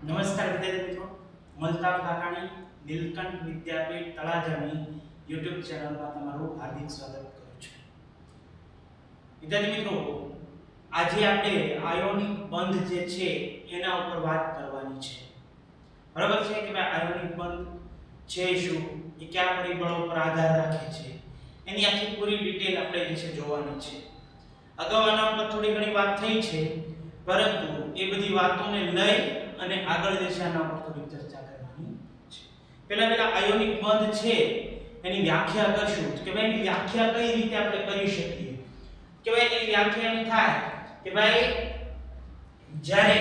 નમસ્કાર વિદ્યાર્થી મિત્રો, મલતાબ કાકાણી નીલકંઠ વિદ્યાપીઠ તળાજાની YouTube ચેનલમાં તમારું હાર્દિક સ્વાગત કરું છું. વિદ્યાર્થી મિત્રો, આજે આપણે આયોનિક બંધ જે છે એના ઉપર વાત કરવાની છે. બરાબર છે કે ભાઈ આયોનિક બંધ છે શું, એ કયા પરિબળો પર આધાર રાખે છે, એની આખી પૂરી ડિટેલ આપણે જે છે જોવાની છે. અગાઉ આના ઉપર થોડી ઘણી વાત થઈ છે, પરંતુ એ બધી વાતોને લઈ અને આગળ જે છે આના ઉપર થોડી ચર્ચા કરવાની છે. પહેલા આયોનિક બંધ છે એની વ્યાખ્યા કરશું કે ભાઈ એની વ્યાખ્યા કઈ રીતે આપણે કરી શકીએ. કે ભાઈ એની વ્યાખ્યા એમ થાય કે ભાઈ જ્યારે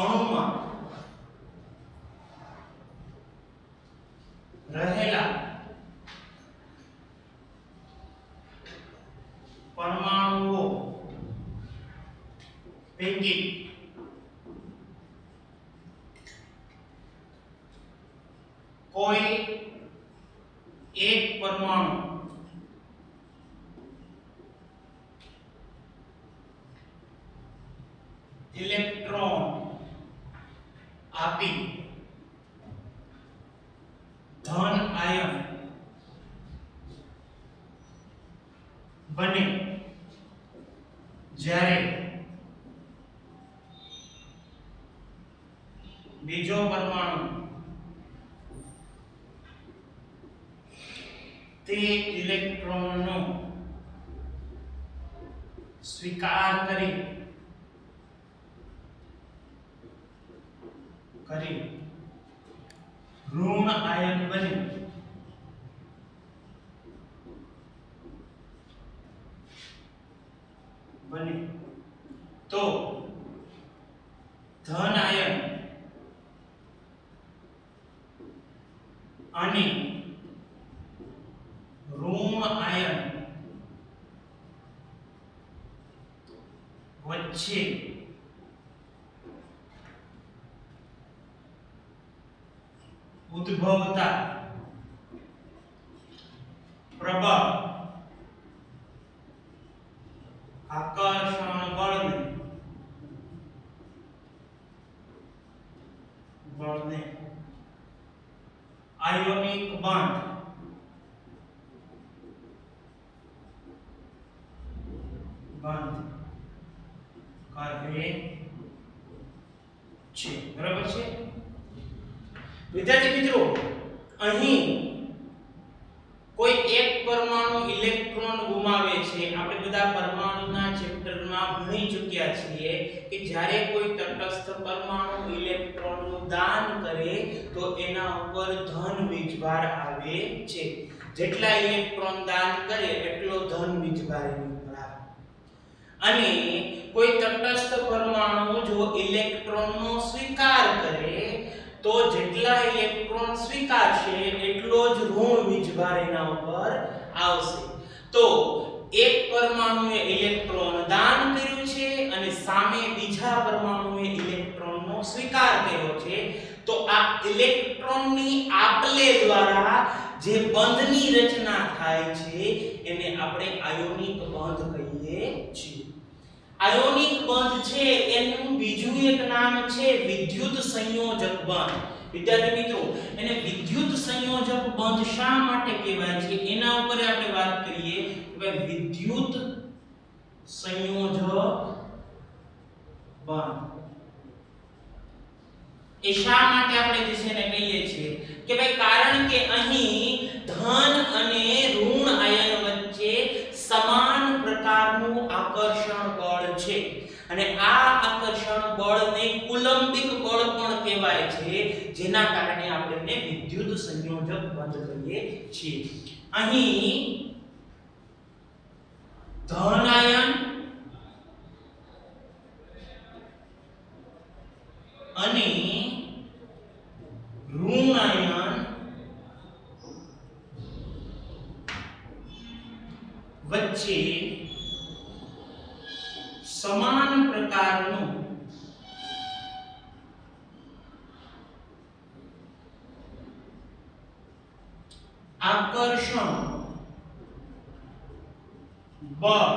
અણુમાં રહેલા પરમાણુઓ પૈકી કોઈ એક પરમાણુ ઇલેક્ટ્રોન આપી ધન આયન બને જ્યારે બીજો પરમાણુ તે ઇલેક્ટ્રોનનો સ્વીકાર કરી ઋણ આયન બને તો ધન આયન અને ઋણ આયન વચ્ચે ઉદ્ભવતા પ્રબળ આકર્ષણ બળને આયોનિક બંધ કહે છે. બરાબર છે વિદ્યાર્થી મિત્રો, અહીં કોઈ એક પરમાણુ ઇલેક્ટ્રોન ગુમાવે છે. આપણે બધા પરમાણુના ચેપ્ટરમાં ભણી ચૂક્યા છીએ કે જ્યારે કોઈ તટસ્થ પરમાણુ ઇલેક્ટ્રોનનું દાન કરે તો એના ઉપર ધન વીજભાર આવે છે. જેટલા ઇલેક્ટ્રોન દાન કરે એટલો ધન વીજભાર એની ઉપર આવે. અને કોઈ તટસ્થ પરમાણુ જો ઇલેક્ટ્રોનનો સ્વીકાર કરે તો જેટલા ઇલેક્ટ્રોન સ્વીકારશે એટલો જ ઋણ વીજભાર એના ઉપર આવશે. તો એક પરમાણુએ ઇલેક્ટ્રોન દાન કર્યું છે અને સામે બીજા પરમાણુએ ઇલેક્ટ્રોનનો સ્વીકાર કર્યો છે, તો આ ઇલેક્ટ્રોનની આપલે દ્વારા જે બંધની રચના થાય છે એને આપણે આયોનિક બંધ કહીએ છીએ. આયોનિક બંધ છે એનું બીજું એક નામ છે વિદ્યુત સંયોજક બંધ. વિદ્યાર્થી મિત્રો, એને વિદ્યુત સંયોજક બંધ શા માટે કહેવાય છે એના ઉપર આપણે વાત કરીએ કે વિદ્યુત સંયોજક બંધ એ શા માટે આપણે જે છે ને કહીએ છીએ કે ભાઈ કારણ કે અહીં ધન અને ઋણ આયન વચ્ચે સમાન પ્રકારનું આકર્ષણ બળ છે અને આ આકર્ષણ બળને કુલંબિક બળ પણ કહેવાય છે, જેના કારણે આપણે વિદ્યુત સંયોજક બંધ કહીએ છીએ. અહીં ધન આયન અને ઋણ આયન વચ્ચે સમાન પ્રકારનું આકર્ષણ બળ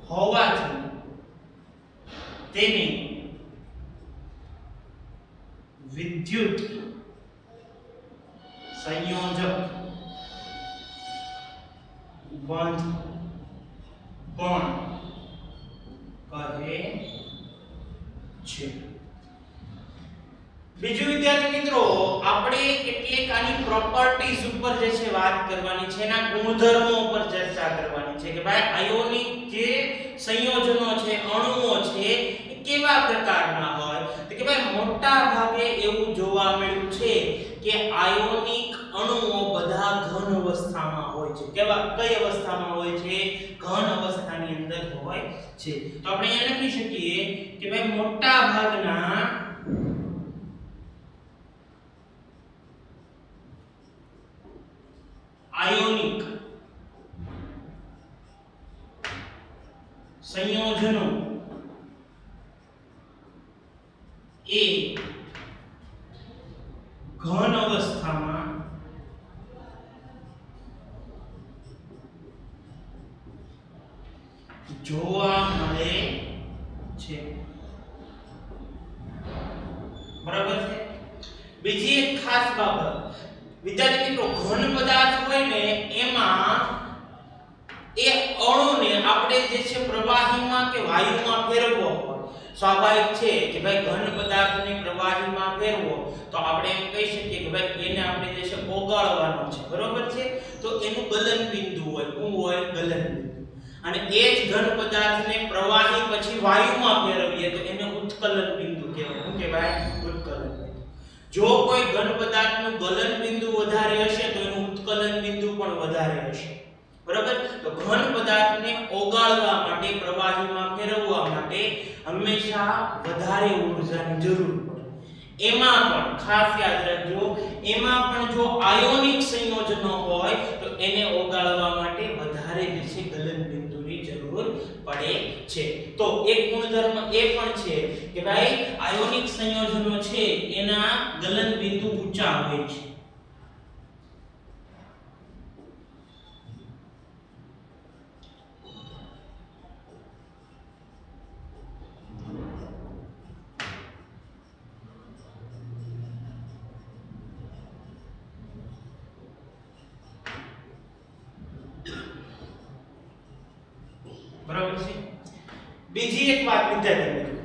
હોવાથી તેને વિદ્યુત સંયોજક બંધ પણ કહે છે. બીજું વિદ્યાર્થી મિત્રો, આપણે કેટલીક આની પ્રોપર્ટીઝ ઉપર જે છે વાત કરવાની છે, એના ગુણધર્મો ઉપર ચર્ચા કરવાની છે કે ભાઈ આયોનિક જે સંયોજનો છે, અણુઓ છે, એ કેવા પ્રકારના હોય. તો કે ભાઈ મોટા ભાગે એવું જોવા મળ્યું છે કે આયોનિક અણુઓ બધા ઘન અવસ્થામાં હોય છે. કઈ અવસ્થામાં હોય છે? ઘન અવસ્થાની અંદર હોય છે. તો આપણે અહીંયા લખી શકીએ કે ભાઈ મોટા ભાગના આયોનિક સંયોજનો એ ઘન અવસ્થામાં જોવા મળે છે. બરાબર છે. બીજી એક ખાસ બાબત વિદ્યાર્થી મિત્રો, ઘન પદાર્થ હોય ને એમાં એ અણુને આપણે જે છે પ્રવાહીમાં કે વાયુમાં ફેરવવો હોય. સ્વાભાવિક છે કે ભાઈ ઘન પદાર્થને પ્રવાહીમાં ફેરવો તો આપણે એમ કહી શકીએ કે ભાઈ એને આપણે જે છે ઓગાળવાનો છે. બરોબર છે. તો એનું ગલન બિંદુ હોય. શું હોય? ગલન બિંદુ. અને એ જ ઘન પદાર્થને પ્રવાહી પછી વાયુમાં ફેરવીએ તો એને ઉત્કલન બિંદુ કહેવાય. શું કહેવાય? ઉત્કલન બિંદુ. જો કોઈ ઘન પદાર્થનું ગલન બિંદુ વધારે હશે તો એનું ઉત્કલન બિંદુ પણ વધારે હશે. બરાબર. તો ઘન પદાર્થને ઓગાળવા માટે, પ્રવાહીમાં ફેરવવા માટે હંમેશા વધારે ઊર્જાની જરૂર પડે. એમાં પણ ખાસ યાદ રાખજો, એમાં પણ જો આયોનિક સંયોજનો હોય તો એને ઓગાળવા માટે વધારે જે છે ગલન બિંદુની જરૂર પડે છે. તો એક ગુણધર્મ એ પણ છે કે ભાઈ આયોનિક સંયોજનો છે એના ગલન બિંદુ ઊંચા હોય છે. બરાબર છે. બીજી એક વાત વિદ્યાર્થી મિત્રો,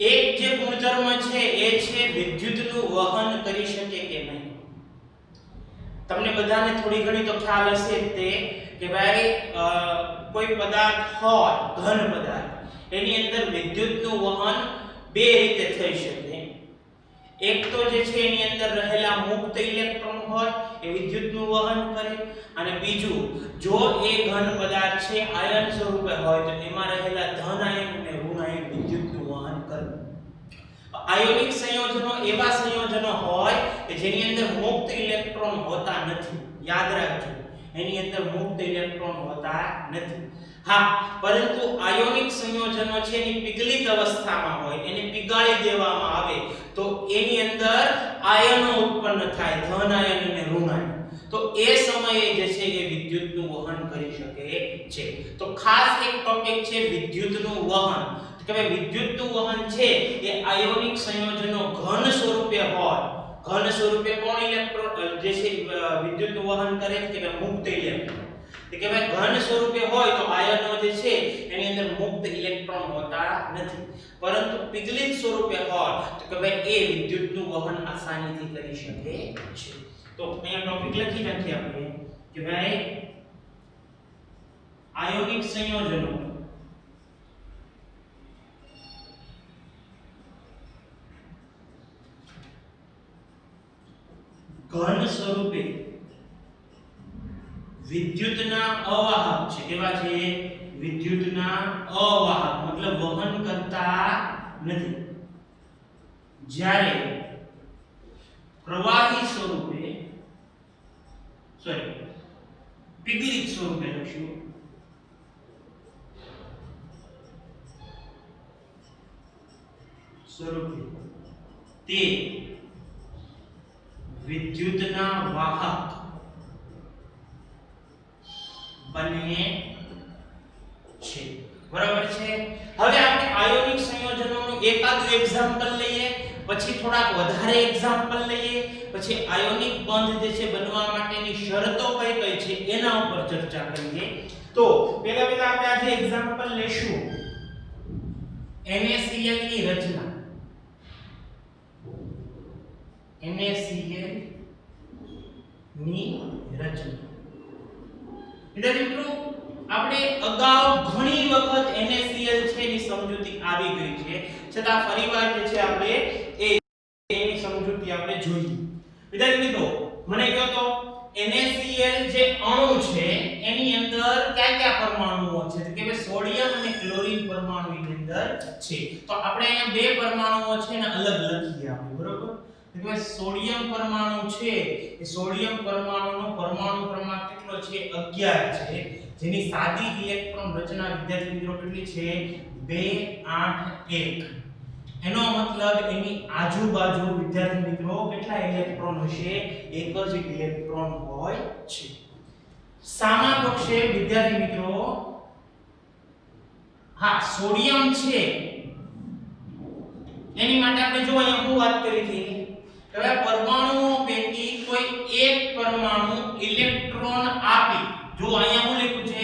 એક જે ગુણધર્મ છે એ છે વિદ્યુતનું વહન કરી શકે કે નહીં. તમને બધાને થોડી ઘણી તો ખ્યાલ હશે તે કે ભાઈ કોઈ પદાર્થ હોય, ઘન પદાર્થ, એની અંદર વિદ્યુતનું વહન બે રીતે થઈ શકે. એક તો જે છે એની અંદર રહેલા મુક્ત ઇલેક્ટ્રોન હોય એ વિદ્યુતનું વહન કરે, અને બીજું જો એ ઘન પદાર્થ છે આયન સ્વરૂપે હોય તો એમાં રહેલા ધન આયન અને ઋણ આયન વિદ્યુતનું વહન કરે. આયોનિક સંયોજનો એવા સંયોજનો હોય કે જેની અંદર મુક્ત ઇલેક્ટ્રોન હોતા નથી. યાદ રાખજો, એની અંદર મુક્ત ઇલેક્ટ્રોન હોતા નથી. હા, પરંતુ આયોનિક સંયોજનો છે એની પીગલિત અવસ્થામાં હોય, એને પીગાળી દેવામાં આવે તો એની અંદર આયનો ઉત્પન્ન થાય, ધન આયન અને ઋણ આયન. તો એ સમયે જે છે એ વિદ્યુતનું વહન કરી શકે છે. તો ખાસ એક ટોપિક છે વિદ્યુતનું વહન. કે ભાઈ વિદ્યુતનું વહન છે એ આયોનિક સંયોજનો ઘન સ્વરૂપે હોય. ઘન સ્વરૂપે કોણ ઇલેક્ટ્રોન જે છે વિદ્યુતનું વહન કરે કે મુક્ત ઇલેક્ટ્રોન. કે ભાઈ ઘન સ્વરૂપે હોય તો આયનો જે છે એની અંદર મુક્ત ઇલેક્ટ્રોન હોતા નથી, પરંતુ પીગલિત સ્વરૂપે હોય તો કે ભાઈ એ વિદ્યુતનું વહન આસાનીથી કરી શકે છે. તો અહીંયા ટોપિક લખી નાખીએ આપણે કે ભાઈ આયોનિક સંયોજનો ઘન સ્વરૂપે વિદ્યુતના અવાહક છે. કેવા છે? વિદ્યુતના અવાહક, મતલબ વહન કરતા નથી. જ્યારે પ્રવાહી સ્વરૂપે પીગલિત સ્વરૂપે લખશું તે વિદ્યુતના વાહક બને છે બરાબર છે હવે આપણે આયોનિક સંયોજનોનું એકાદું એક્ઝામ્પલ લઈએ પછી થોડાક વધારે એક્ઝામ્પલ લઈએ પછી આયોનિક બંધ જે છે બનવા માટેની શરતો કઈ કઈ છે એના ઉપર ચર્ચા કરીએ તો પહેલા આપણે આજે એક્ઝામ્પલ લેશું NaCl ની રચના NaCl ની રચના વિદ્યાર્થી મિત્રો આપણે અગાઉ ઘણી વખત NaCl છે એની સમજૂતી આવી ગઈ છે છતાં ફરીવાર જે છે આપણે એની સમજૂતી આપણે જોઈએ વિદ્યાર્થી મિત્રો મને કહો તો NaCl જે અણુ છે એની અંદર કયા પરમાણુઓ છે તો કે ભાઈ સોડિયમ અને ક્લોરીન પરમાણુ એની અંદર છે તો આપણે અહીંયા બે પરમાણુઓ છે ને અલગ લખીએ આપણે બરોબર તો કે સોડિયમ પરમાણુ છે એ સોડિયમ પરમાણુનો પરમાણુ ક્રમાંક કેટલો છે 11 છે જેની સાદી ઇલેક્ટ્રોન રચના વિદ્યાર્થી મિત્રો કેટલી છે 281 એનો મતલબ એની આજુબાજુ વિદ્યાર્થી મિત્રો કેટલા ઇલેક્ટ્રોન હશે એક જ ઇલેક્ટ્રોન હોય છે સામા પક્ષે વિદ્યાર્થી મિત્રો હા સોડિયમ છે એની માટે આપણે જો અહીંયા હું વાત કરી હતી હવે પરમાણુઓ પૈકી કોઈ એક પરમાણુ ઇલેક્ટ્રોન આપી જો અહીંયા હું લખ્યું છે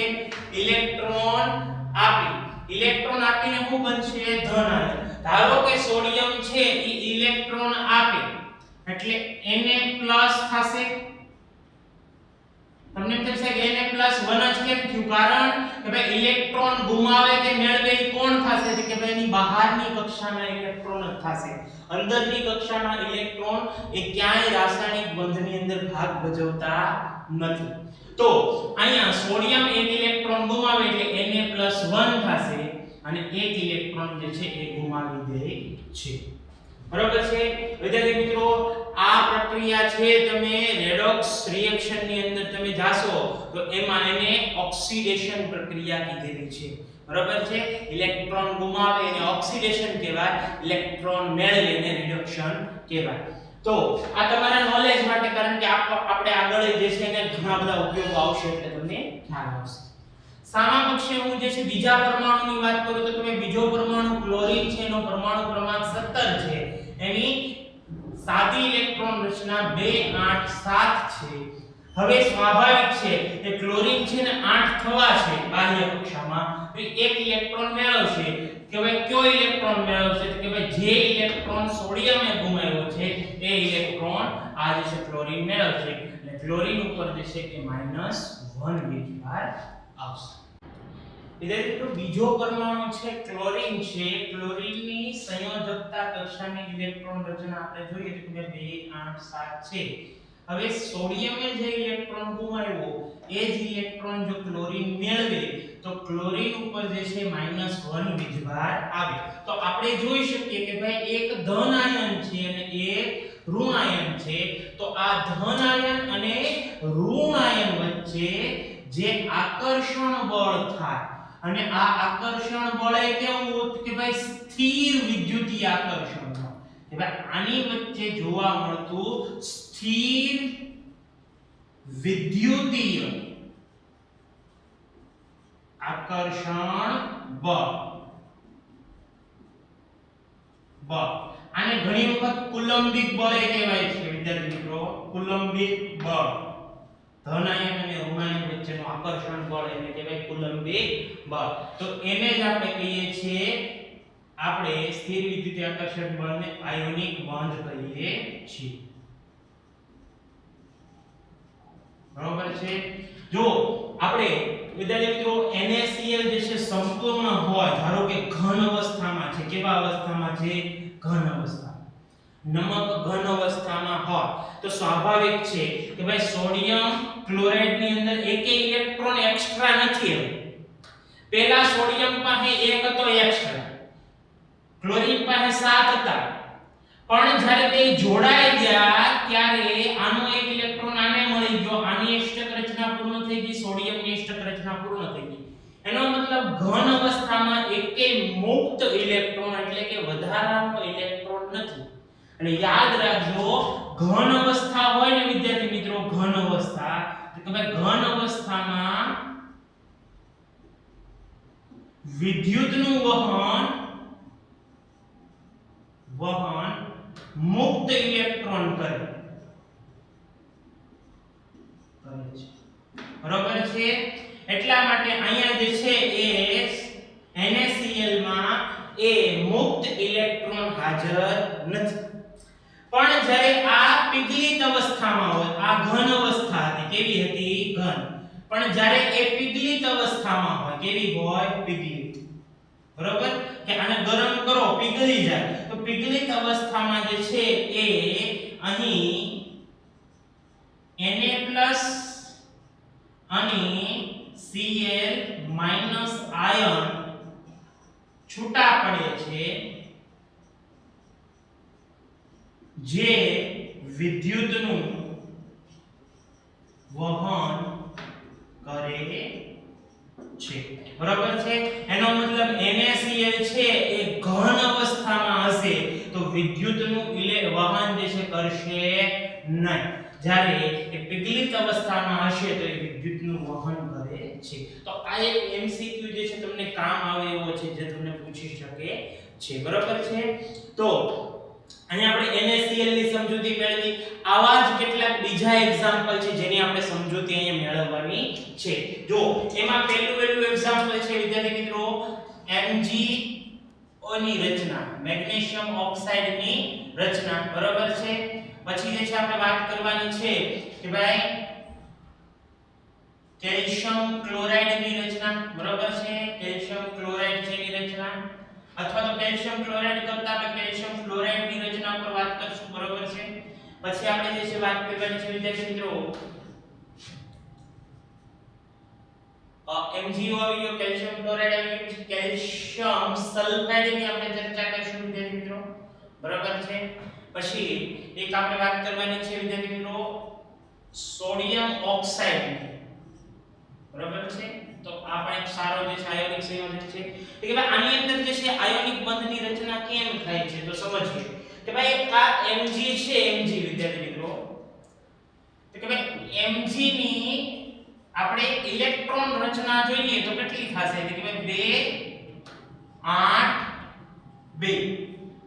ઇલેક્ટ્રોન આપીને શું બનશે ધન આયન ધારો કે સોડિયમ છે એ ઇલેક્ટ્રોન આપે એટલે Na+ થશે તમને એમ થશે કે Na+1 જ કેમ થયું કારણ કે ભાઈ ઇલેક્ટ્રોન ગુમાવે કે મેળવે એ કોણ થશે કે ભાઈ એની બહારની કક્ષાના ઇલેક્ટ્રોન જ થશે અંદરની કક્ષાના ઇલેક્ટ્રોન એ ક્યાંય રાસાયણિક બંધની અંદર ભાગ ભજવતા નથી તો અહીંયા સોડિયમ એક ઇલેક્ટ્રોન ગુમાવે એટલે Na+1 થશે અને એક ઇલેક્ટ્રોન જે છે એ ગુમાવી દે છે બરાબર છે વિદ્યાર્થી મિત્રો આ પ્રક્રિયા છે તમે રેડોક્સ રિએક્શન ની અંદર તમે જાશો તો એમાં એને ઓક્સિડેશન પ્રક્રિયા કીધેલી છે બરાબર છે ઇલેક્ટ્રોન ગુમાવે એને ઓક્સિડેશન કહેવાય ઇલેક્ટ્રોન મેળવે એને રિડક્શન કહેવાય તો આ તમારા નોલેજ માટે કારણ કે આપણે આગળ જે છે એને ઘણા બધા ઉપયોગો આવશે એટલે તમને ખ્યાલ આવશે સામા પક્ષે હું જે છે બીજા પરમાણુની વાત કરું તો તમે બીજો પરમાણુ ક્લોરીન છે એનો પરમાણુ ક્રમાંક 17 છે એની સાદી ઇલેક્ટ્રોન રચના 287 છે હવે સ્વાભાવિક છે કે ક્લોરીન છે ને 8 થવા છે બાહ્ય કક્ષામાં તો એક ઇલેક્ટ્રોન મેળવશે કે ભાઈ કયો ઇલેક્ટ્રોન મેળવશે તો કે ભાઈ જે ઇલેક્ટ્રોન સોડિયમે ગુમાવ્યો છે એ ઇલેક્ટ્રોન આ જે છે ક્લોરીન મેળવશે એટલે ક્લોરીન ઉપર જે છે એ -1 વીજભાર આવશે વિદ્યાર્થી બીજો પરમાણુ છે ક્લોરીન છે ક્લોરીનની સંયોજકતા કક્ષાની ઇલેક્ટ્રોન રચના આપણે જોઈએ તો કે 287 છે હવે સોડિયમે જે ઇલેક્ટ્રોન ગુમાવ્યો એ જ ઇલેક્ટ્રોન જો ક્લોરીન મેળવે તો ક્લોરીન ઉપર જે છે -1 વીજભાર આવે તો આપણે જોઈ શકીએ કે ભાઈ એક ધન આયન છે અને એક ઋણ આયન છે તો આ ધન આયન અને ઋણ આયન વચ્ચે જે આકર્ષણ બળ થાય અને આ આકર્ષણ બળ એ કેવું કે ભાઈ સ્થિર વિદ્યુતીય આકર્ષણ કે ભાઈ આની વચ્ચે જોવા મળતું સ્થિર વિદ્યુતીય આકર્ષણ બળ આને ઘણી વખત કુલંબિક બળ કહેવાય છે વિદ્યાર્થી મિત્રો કુલંબિક બળ ધન આયન અને ઋણ આયન વચ્ચેનું આકર્ષણ બળ એને કહેવાય કુલંબિક બળ તો એને જ આપણે કહીએ છીએ આપણે સ્થિર વિદ્યુતીય આકર્ષણ બળને આયોનિક બંધ કહીએ છીએ બરોબર છે જો આપણે વિદ્યાર્થી મિત્રો NaCl જે છે સંપૂર્ણ હોય ધારો કે ઘન અવસ્થામાં છે કેવા અવસ્થામાં છે ઘન અવસ્થા નમક ઘન અવસ્થામાં હોય તો સ્વાભાવિક છે કે ભાઈ સોડિયમ ક્લોરાઇડ ની અંદર એકે ઇલેક્ટ્રોન એક્સ્ટ્રા નથી પહેલા સોડિયમ પાસે એક હતો એક્સ્ટ્રા ક્લોરીન પાસે 7 હતા પણ જ્યારે તે જોડાઈ ગયા ત્યારે આનો એક ઇલેક્ટ્રોન આને મળી ગયો આની અષ્ટક રચના પૂર્ણ થઈ ગઈ સોડિયમની અષ્ટક રચના પૂર્ણ થઈ ગઈ એનો મતલબ ઘન અવસ્થામાં એકે મુક્ત ઇલેક્ટ્રોન એટલે કે વધારાનો ઇલેક્ટ્રોન નથી અને યાદ રાખજો ઘન અવસ્થા હોય ને વિદ્યાર્થી મિત્રો ઘન અવસ્થા તો કે ભાઈ ઘન અવસ્થામાં વિદ્યુતનું વહન મુક્ત ઇલેક્ટ્રોન કરે છે, બરોબર છે। એટલા માટે અહીંયા જે છે એ NaCl માં એ મુક્ત ઇલેક્ટ્રોન હાજર નથી। પણ જ્યારે આ પીગલિત અવસ્થામાં હોય, આ ઘન અવસ્થા હતી, કેવી હતી? ઘન। પણ જ્યારે એ પીગલિત અવસ્થામાં હોય, કેવી હોય? પીગલિત, બરોબર? કે આને ગરમ કરો, પીગળી જાય, તો પીગલિત અવસ્થામાં જે છે એ અહીં Na+ અને Cl- આયન છૂટા પડે છે, જે વિદ્યુતનું વહન કરે છે, બરાબર છે। એનો મતલબ NaCl છે એ ઘન અવસ્થામાં હશે તો વિદ્યુતનું વહન જે છે કરશે નહીં, જ્યારે એ પીગલિત અવસ્થામાં હશે તો એ વિદ્યુતનું વહન કરે છે। તો આ એક MCQ જે છે તમને કામ આવે એવો છે, જે તમને પૂછી શકે છે, બરાબર છે। તો અહીંયા આપણે NaCl ની સમજૂતી મેળવી, આવા જ કેટલાક બીજા એક્ઝામ્પલ છે જેની આપણે સમજૂતી અહીંયા મેળવવાની છે। જો એમાં પહેલું એક્ઝામ્પલ છે વિદ્યાર્થી મિત્રો MgO ની રચના, મેગ્નેશિયમ ઓક્સાઇડ ની રચના, બરાબર છે। પછી જે છે આપણે વાત કરવાની છે કે ભાઈ કેલ્શિયમ ક્લોરાઇડ ની રચના, બરાબર છે। કેલ્શિયમ ક્લોરાઇડ છે ની રચના, અથવા તો કેલ્શિયમ ક્લોરાઇડ કરતા આપણે કેલ્શિયમ ફ્લોરાઇડ ની રચના પર વાત કરશું, બરાબર છે। પછી આપણે જે છે વાત કરવાની છે વિદ્યાર્થી મિત્રો MgO આવ્યો, કેલ્શિયમ ક્લોરાઇડ આવ્યો, કેલ્શિયમ સલ્ફાઇડ ની આપણે ચર્ચા કરીશું વિદ્યાર્થી મિત્રો, બરાબર છે। પછી એક આપણે વાત કરવાની છે વિદ્યાર્થી મિત્રો સોડિયમ ઓક્સાઇડ ની, બરાબર છે। તો આ પણ એક સારો જે છે આયોનિક સંયોજક છે। તો કે ભાઈ આની અંદર જે છે આયોનિક બંધની રચના કેમ થાય છે તો સમજીએ કે ભાઈ આ Mg છે, Mg વિદ્યાર્થી મિત્રો, તો કે ભાઈ Mg ની આપણે ઇલેક્ટ્રોન રચના જોઈએ તો કેટલી થશે તો કે ભાઈ 2 8 2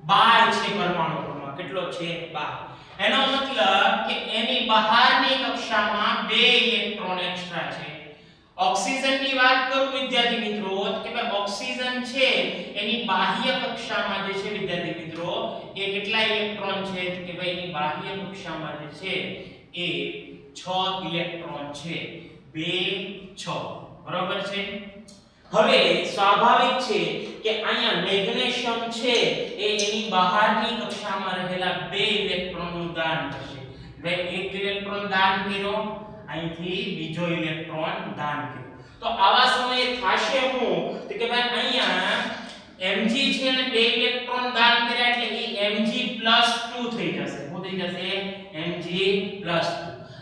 12 છે પરમાણુ ક્રમાંક, કેટલો છે 12। એનો મતલબ કે એની બહારની કક્ષામાં 2 ઇલેક્ટ્રોન એક્સ્ટ્રા છે। ઓક્સિજન ની વાત કરું વિદ્યાર્થી મિત્રો કે ભાઈ ઓક્સિજન છે એની બાહ્ય કક્ષામાં જે છે વિદ્યાર્થી મિત્રો એ કેટલા ઇલેક્ટ્રોન છે તો કે ભાઈ એની બાહ્ય કક્ષામાં જે છે એ 6 ઇલેક્ટ્રોન છે, 2 6, બરાબર છે। હવે સ્વાભાવિક છે કે અહીંયા મેગ્નેશિયમ છે એ એની બહારની કક્ષામાં રહેલા 2 ઇલેક્ટ્રોનનું દાન કરશે। ભાઈ એક ઇલેક્ટ્રોન દાન કર્યો, અહીંથી બીજો ઇલેક્ટ્રોન દાન કર્યો, તો આવા સમયે થશે હું તો કે ભાઈ અહીંયા Mg છે ને 2 ઇલેક્ટ્રોન દાન કર્યા એટલે એ Mg+2 થઈ જશે। શું થઈ જશે? Mg+2।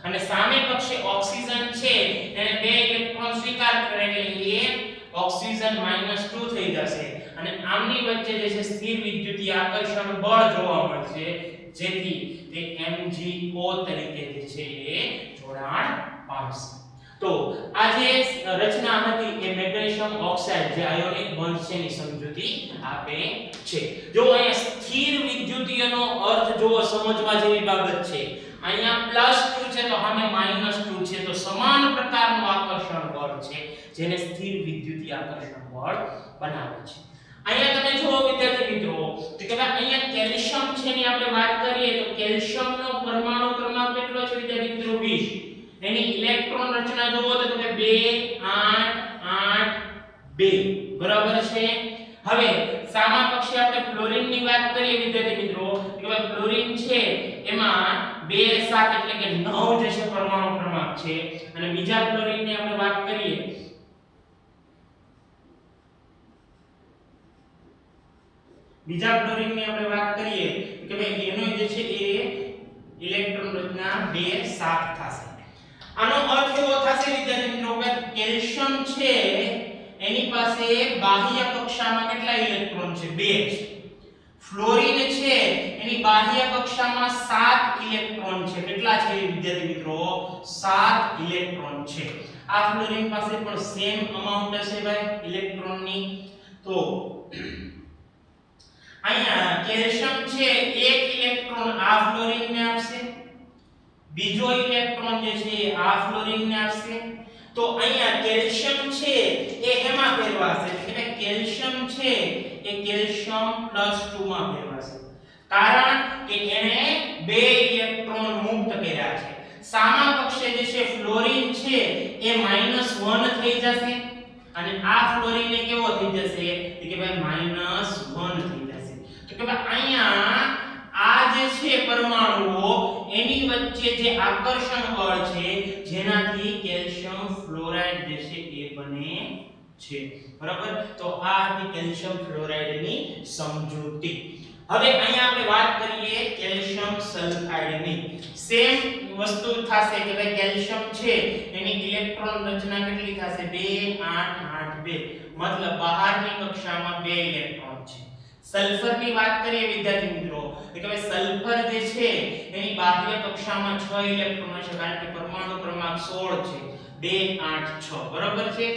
અને સામે પક્ષે ઓક્સિજન છે એને 2 ઇલેક્ટ્રોન સ્વીકાર કરે એટલે એ ઓક્સિજન -2 થઈ જશે અને આમની વચ્ચે જે છે સ્થિર વિદ્યુતીય આકર્ષણ બળ જોવા મળશે, જેથી તે MgO તરીકે જે છે એ જોડાણ પામશે। તો આ જે રચના હતી એ મેગ્નેશિયમ ઓક્સાઇડ જે આયોનિક બંધ છે ની સમજૂતી આપે છે। જો અહીંયા સ્થિર વિદ્યુતીયનો અર્થ જો સમજવા જેવી બાબત છે, અહીંયા +2 છે તો સામે -2 છે, તો સમાન પ્રકારનું આકર્ષણ બળ છે જેને સ્થિર વિદ્યુતીય આકર્ષણ બળ બનાવે છે। અહીંયા તમે જુઓ વિદ્યાર્થી મિત્રો તો કે અહીંયા કેલ્શિયમ છે ની આપણે વાત કરીએ તો કેલ્શિયમનો પરમાણુ ક્રમાંક કેટલો છે વિદ્યાર્થી મિત્રો 20। એની ઇલેક્ટ્રોન રચના જુઓ તો તમે 2 8 8 2, બરાબર છે। હવે સામા પક્ષે આપણે ફ્લોરીન ની વાત કરીએ વિદ્યાર્થી મિત્રો કે ભાઈ ફ્લોરીન છે એમાં 2 7 એટલે કે 9 જે છે પરમાણુ ક્રમાંક છે, અને બીજા ફ્લોરીન ની આપણે વાત કરીએ કે ભાઈ એનો જે છે એ ઇલેક્ટ્રોન રચના 2 7 થશે। આનો અર્થ એવો થશે વિદ્યાર્થી મિત્રો કે કેલ્શિયમ છે એની પાસે બાહ્ય કક્ષામાં કેટલા ઇલેક્ટ્રોન છે? 2 છે। ફ્લોરીન છે એની બાહ્ય કક્ષામાં 7 ઇલેક્ટ્રોન છે, કેટલા છે વિદ્યાર્થી મિત્રો? 7 ઇલેક્ટ્રોન છે। આ ફ્લોરીન પાસે પણ સેમ અમાઉન્ટ હશે ભાઈ ઇલેક્ટ્રોનની. તો અહીંયા કેલ્શિયમ છે એક ઇલેક્ટ્રોન આ ફ્લોરીનને આપશે, બીજો ઇલેક્ટ્રોન જે છે આ ફ્લોરીનને આપશે. તો અહીંયા કેલ્શિયમ છે એ એમાં ફેરવાશે એટલે કેલ્શિયમ છે એ કેલ્શિયમ +2 માં ફેરવાશે, કારણ કે એને બે ઇલેક્ટ્રોન મુક્ત કર્યા છે. સામા પક્ષે જે છે ફ્લોરીન છે એ -1 થઈ જશે અને આ ફ્લોરીન એ કેવો થઈ જશે કે ભાઈ -1 થઈ જશે. તો કે ભાઈ અહીંયા આ જે છે પરમાણુઓ એની વચ્ચે જે આકર્ષણ બળ છે જેનાથી કેલ્શિયમ ફ્લોરાઇડ જે છે એ બને છે, બરાબર. તો આ હતી કેલ્શિયમ ફ્લોરાઇડની સમજૂતી. હવે અહીંયા આપણે વાત કરીએ કેલ્શિયમ સલ્ફાઇડની. સેમ વસ્તુ થશે કે ભાઈ કેલ્શિયમ છે એની ઇલેક્ટ્રોન રચના કેટલી થશે 2 8 8 2, મતલબ બહારની કક્ષામાં 2 ઇલેક્ટ્રોન છે. સલ્ફરની વાત કરીએ વિદ્યાર્થી મિત્રો કે ભાઈ સલ્ફર જે છે એની બાહ્ય કક્ષામાં 6 ઇલેક્ટ્રોન હશે, કારણ કે પરમાણુ ક્રમાંક 16 છે 2 8 6, બરાબર છે.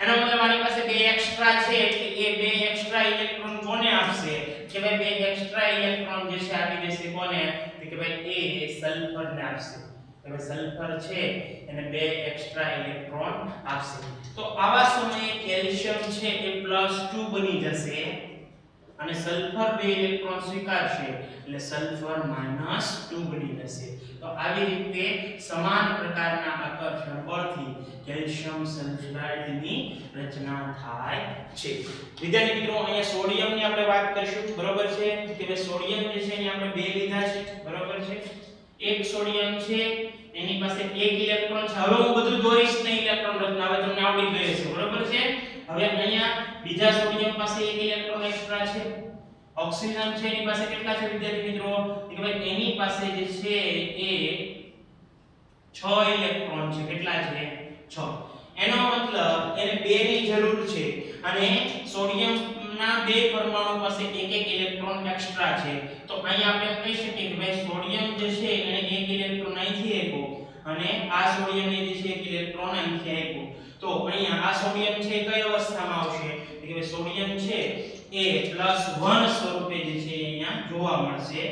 એનો મતલબ આની પાસે 2 એક્સ્ટ્રા છે એટલે એ 2 એક્સ્ટ્રા ઇલેક્ટ્રોન કોને આપશે કે ભાઈ 2 એક્સ્ટ્રા ઇલેક્ટ્રોન જે છે આપી દેશે કોને કે ભાઈ એ સલ્ફરને આપશે. હવે સલ્ફર છે એને 2 એક્સ્ટ્રા ઇલેક્ટ્રોન આપશે. તો આવા સમયે કેલ્શિયમ છે એ +2 બની જશે અને સલ્ફર 2 ઇલેક્ટ્રોન સ્વીકારશે એટલે સલ્ફર -2 બની જશે. તો આવી રીતે સમાન પ્રકારના આકર્ષણ બળથી કેલ્શિયમ સલ્ફાઇડની રચના થાય છે. વિદ્યાર્થી મિત્રો અહીંયા સોડિયમની આપણે વાત કરીશું, બરાબર છે. કે ભાઈ સોડિયમ જે છે એની આપણે બે લીધા છે, બરાબર છે. એક સોડિયમ છે એની પાસે એક ઇલેક્ટ્રોન છે. હવે હું બધું દોરીશ નહીં ઇલેક્ટ્રોન રચના, હવે તમને આવડી ગઈ છે, બરાબર છે. હવે અહીંયા બીજા સોડિયમ પાસે એક ઇલેક્ટ્રોન એક્સ્ટ્રા છે. ઓક્સિજન છે એની પાસે કેટલા છે વિદ્યાર્થી મિત્રો કે ભાઈ એની પાસે જે છે એ 6 ઇલેક્ટ્રોન છે. કેટલા છે 6. એનો મતલબ એને 2 ની જરૂર છે અને સોડિયમના બે પરમાણુ પાસે એક એક ઇલેક્ટ્રોન એક્સ્ટ્રા છે. તો અહીંયા આપણે કહી શકીએ કે ભાઈ સોડિયમ જે છે એને એક ઇલેક્ટ્રોન અહીંથી આપ્યો અને આ સોડિયમને જે છે એક ઇલેક્ટ્રોન અહીંથી આપ્યો. તો અહીંયા આ સોડિયમ છે કઈ અવસ્થામાં આવશે કે ભાઈ સોડિયમ છે એ +1 સ્વરૂપે જે છે અહીંયા જોવા મળશે.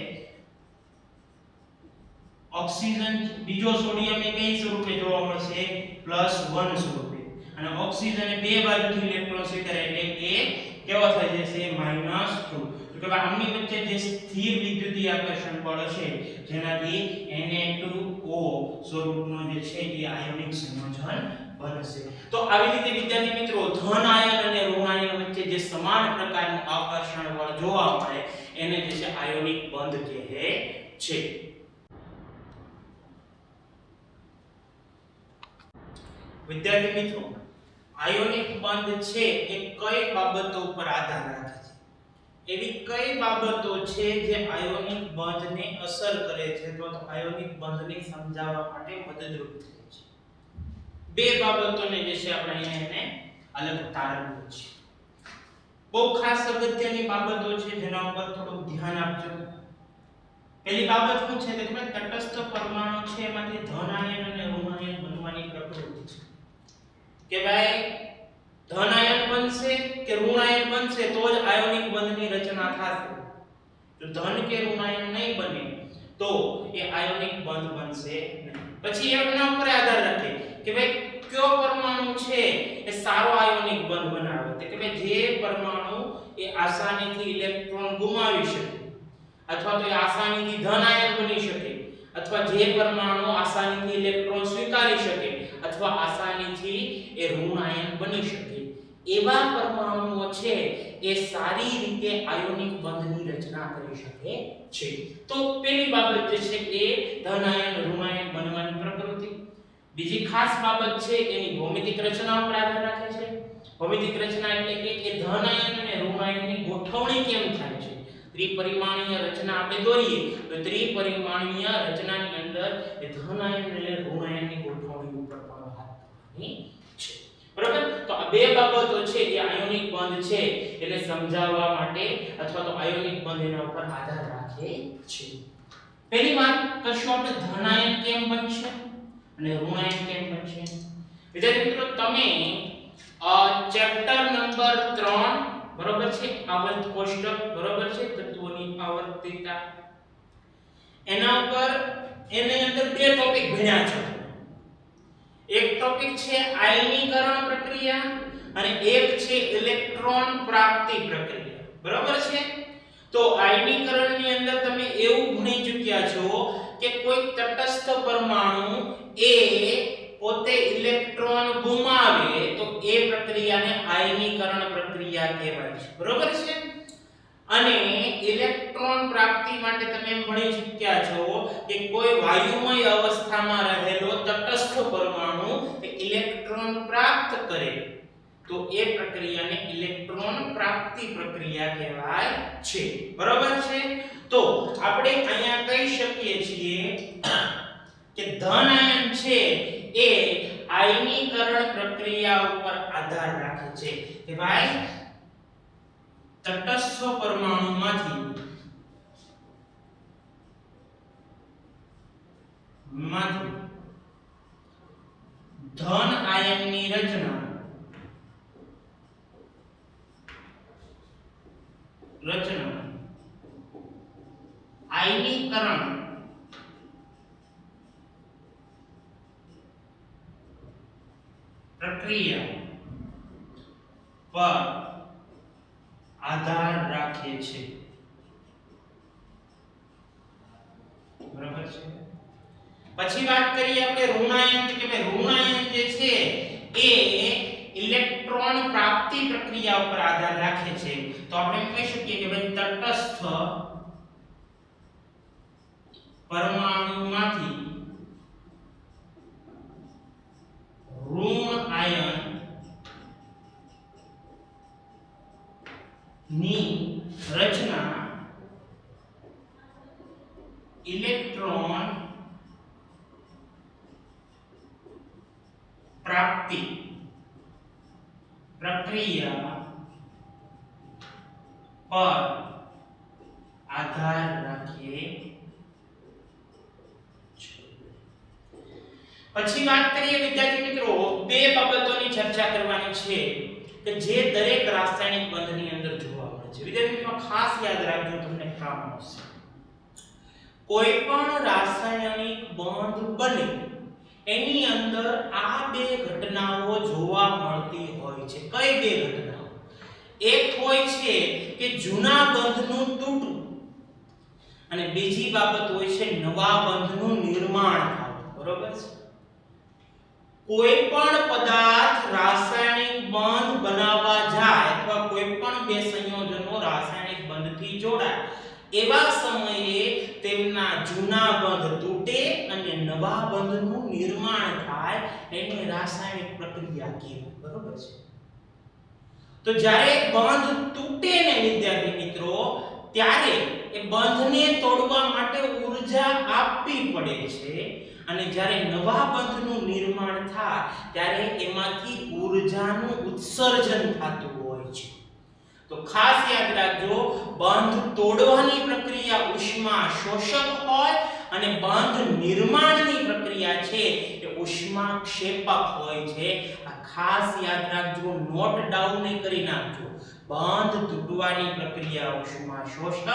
ઓક્સિજન બીજો સોડિયમ એ કઈ સ્વરૂપે જોવા મળશે +1 સ્વરૂપે, અને ઓક્સિજન એ બે બાજુથી ઇલેક્ટ્રોન સ્વીકારે એટલે એ કેવો થઈ જશે -2. તો કે આમની વચ્ચે જે સ્થિર વિદ્યુતીય આકર્ષણ બળ છે જેનાથી Na2O સ્વરૂપનો જે છે એ આયોનિક સંયોજન બનશે. તો આવી રીતે વિદ્યાર્થી મિત્રો ધન આયન અને ઋણ આયન વચ્ચે જે સમાન પ્રકારનું આકર્ષણ બળ જોવા મળે એને જે છે આયોનિક બંધ કહે છે. વિદ્યાર્થી મિત્રો આયોનિક બંધ છે એ કઈ બાબતો ઉપર આધાર રાખે છે? એવી કઈ બાબતો છે જે આયોનિક બંધને અસર કરે છે અથવા તો આયોનિક બંધને સમજાવવા માટે મદદરૂપ થાય છે? બે બાબતોને જે છે આપણે એને અલગ તારવવું છે. બહુ ખાસ અગત્યની બાબતો છે જેના ઉપર થોડું ધ્યાન આપજો. પહેલી બાબત શું છે કે તટસ્થ પરમાણુ છે એમાંથી ધન આયન અને ઋણ આયન બનવાની પ્રકૃતિ છે. કે ભાઈ ધન આયન બનશે કે ઋણ આયન બનશે તો જ આયોનિક બંધની રચના થશે. જો ધન કે ઋણ આયન નહીં બને તો એ આયોનિક બંધ બનશે નહીં. પછી એના ઉપર આધાર રાખે કે ભાઈ કયો પરમાણુ છે એ સારો આયોનિક બંધ બનાવે તો કે ભાઈ જે પરમાણુ એ આસાનીથી ઇલેક્ટ્રોન ગુમાવી શકે અથવા તો એ આસાનીથી ધન આયન બની શકે અથવા જે પરમાણુ આસાનીથી ઇલેક્ટ્રોન સ્વીકારી શકે અથવા આસાનીથી એ ઋણ આયન બની શકે એવા પરમાણુઓ છે એ સારી રીતે આયોનિક બંધની રચના કરી શકે છે. તો પહેલી બાબત જે છે એ ધન આયન ઋણ આયન બનવાની પ્રકૃતિ. બીજી ખાસ બાબત છે એની ભૌમિતિક રચના ઉપર આધાર રાખે છે. ભૌમિતિક રચના એટલે કે ધન આયન અને ઋણ આયનની ગોઠવણી કેમ થાય છે. ત્રિપરિમાણીય રચના આપણે દોરીએ તો ત્રિપરિમાણીય રચનાની અંદર એ ધન આયન અને ઋણ આયનની ગોઠવણી ઉપર પણ વાત કરવાની છે. બરાબર. તો આ બે બાબતો છે એ આયોનિક બંધ છે એને સમજાવવા માટે અથવા તો આયોનિક બંધ એના ઉપર આધાર રાખે છે. પહેલી વાત કરશું આપણે ધન આયન કેમ બનશે અને ઋણ આયન કેમ બનશે. વિદ્યાર્થી મિત્રો તમે ચેપ્ટર નંબર 3 બરોબર છે આવર્ત કોષ્ટક બરોબર છે તત્વોની આવર્તિતતા એના ઉપર એની અંદર બે ટોપિક ભણ્યા છો. એક ટોપિક છે આયનીકરણ પ્રક્રિયા અને એક છે ઇલેક્ટ્રોન પ્રાપ્તિ પ્રક્રિયા બરોબર છે. તો આયનીકરણની અંદર તમે એવું ભણી ચૂક્યા છો કે કોઈ તટસ્થ પરમાણુ એ પોતે ઇલેક્ટ્રોન ગુમાવે તો એ પ્રક્રિયાને આયનીકરણ પ્રક્રિયા કહેવાય છે બરોબર છે. અને ઇલેક્ટ્રોન પ્રાપ્તિ માટે તમે એમ ભણી ચૂક્યા છો કે કોઈ વાયુમય અવસ્થામાં રહેલો તટસ્થ પરમાણુ ઇલેક્ટ્રોન પ્રાપ્ત કરે તો એ પ્રક્રિયાને ઇલેક્ટ્રોન પ્રાપ્તિ પ્રક્રિયા કહેવાય છે બરોબર છે. તો આપણે અહીંયા કહી શકીએ છીએ કે ધન આયન છે એ આયનીકરણ પ્રક્રિયા ઉપર આધાર રાખે છે કે ભાઈ તટસ્થ પરમાણુમાંથી ધન આયનની રચના આયનીકરણ પ્રક્રિયા પર આધાર રાખે છે બરાબર છે. પછી વાત કરીએ આપણે ઋણાયન કે ભાઈ ઋણાયન જે છે એ ઇલેક્ટ્રોન પ્રાપ્તિ પ્રક્રિયા ઉપર આધાર રાખે છે. તો આપણે કહી શકીએ કે ભાઈ તટસ્થ પરમાણુમાંથી ઋણ આયન ની રચના ઇલેક્ટ્રોન પ્રાપ્તિ પ્રક્રિયા પર આધાર રાખે છે. પછી વાત કરીએ વિદ્યાર્થી મિત્રો બે બાબતોની ચર્ચા કરવાની છે કે જે દરેક રાસાયણિક બંધની અંદર જોવા મળે છે. વિદ્યાર્થી મિત્રો ખાસ યાદ રાખજો તમને કામ આવશે. કોઈ પણ રાસાયણિક બંધ બને એની અંદર આ બે ઘટનાઓ જોવા મળતી હોય છે. કઈ બે ઘટનાઓ? એક હોય છે કે જૂના બંધનું તૂટવું અને બીજી બાબત હોય છે નવા બંધનું નિર્માણ થવું બરોબર છે. કોઈ પણ પદાર્થ રાસાયણિક બંધ બનાવવા જાય અથવા કોઈ પણ બે સંયોજનો રાસાયણિક બંધથી જોડાય એવા સમયે તેમના જૂના બંધ તૂટે અને નવા બંધનું નિર્માણ થાય એને રાસાયણિક પ્રક્રિયા કહેવાય બરોબર છે. તો જ્યારે બંધ તૂટે ને વિદ્યાર્થી મિત્રો ત્યારે એ બંધને તોડવા માટે ઊર્જા આપવી પડે છે અને જ્યારે નવા બંધનું નિર્માણ થાય ત્યારે એમાંથી ઊર્જાનું ઉત્સર્જન થતું હોય છે. તો ખાસ યાદ રાખજો બંધ તોડવાની પ્રક્રિયા ઉષ્મા શોષક હોય અને બંધ નિર્માણની પ્રક્રિયા છે એ ઉષ્મા ક્ષેપક હોય છે. આ ખાસ યાદ રાખજો, નોટ ડાઉન કરી નાખજો. બંધ તૂટવાની પ્રક્રિયા ઉષ્મા શોષક,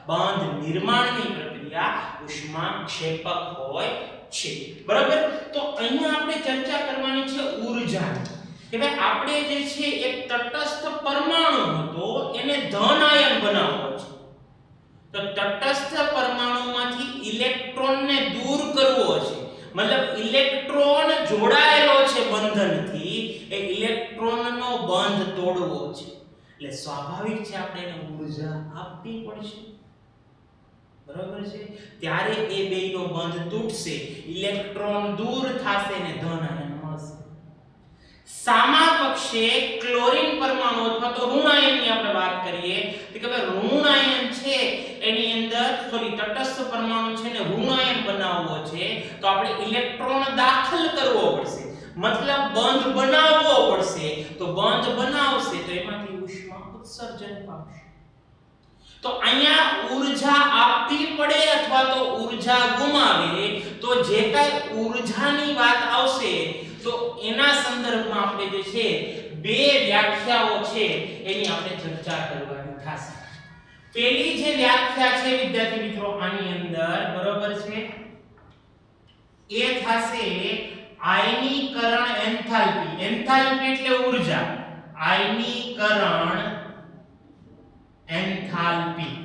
બંધ નિર્માણની પ્રક્રિયા ઉષ્મા ક્ષેપક હોય છે બરાબર. તો અહીંયા આપણે ચર્ચા કરવાની છે ઊર્જાની કે ભાઈ આપણે જે છે એક તટસ્થ પરમાણુ હતો એને ધન આયન બનાવવો છે. તો તટસ્થ પરમાણુમાંથી ઇલેક્ટ્રોનને દૂર કરવો છે, મતલબ ઇલેક્ટ્રોન જોડાયેલો છે બંધનથી, એ ઇલેક્ટ્રોનનો બંધ તોડવો છે. એટલે સ્વાભાવિક છે આપણે એને ઊર્જા આપવી પડશે બરાબર છે. ત્યારે એ બેયનો બંધ તૂટશે, ઇલેક્ટ્રોન દૂર થશે ને ધન આયન મળશે. સામા પક્ષે ક્લોરીન પરમાણુ અથવા તો ઋણ આયનની આપણે વાત કરીએ તો કે ભાઈ ઋણ આયન છે એની અંદર તટસ્થ પરમાણુ છે ને ઋણ આયન બનાવવો છે તો આપણે ઇલેક્ટ્રોન દાખલ કરવો પડશે, મતલબ બંધ બનાવવો પડશે. તો બંધ બનાવશે તો એમાંથી ઉષ્મા ઉત્સર્જન પામશે. તો અહીંયા ઊર્જા આપવી પડે અથવા તો ઊર્જા ગુમાવે તો જે કાંઈ ઊર્જાની વાત આવશે તો એના સંદર્ભમાં આપણે જે છે બે વ્યાખ્યાઓ છે એની આપણે ચર્ચા કરવાની થશે. પહેલી જે વ્યાખ્યા છે વિદ્યાર્થી મિત્રો આની અંદર બરોબર છે એ થશે આયનીકરણ એન્થાલ્પી. એન્થાલ્પી એટલે ઊર્જા. આયનીકરણ એન્થાલ્પી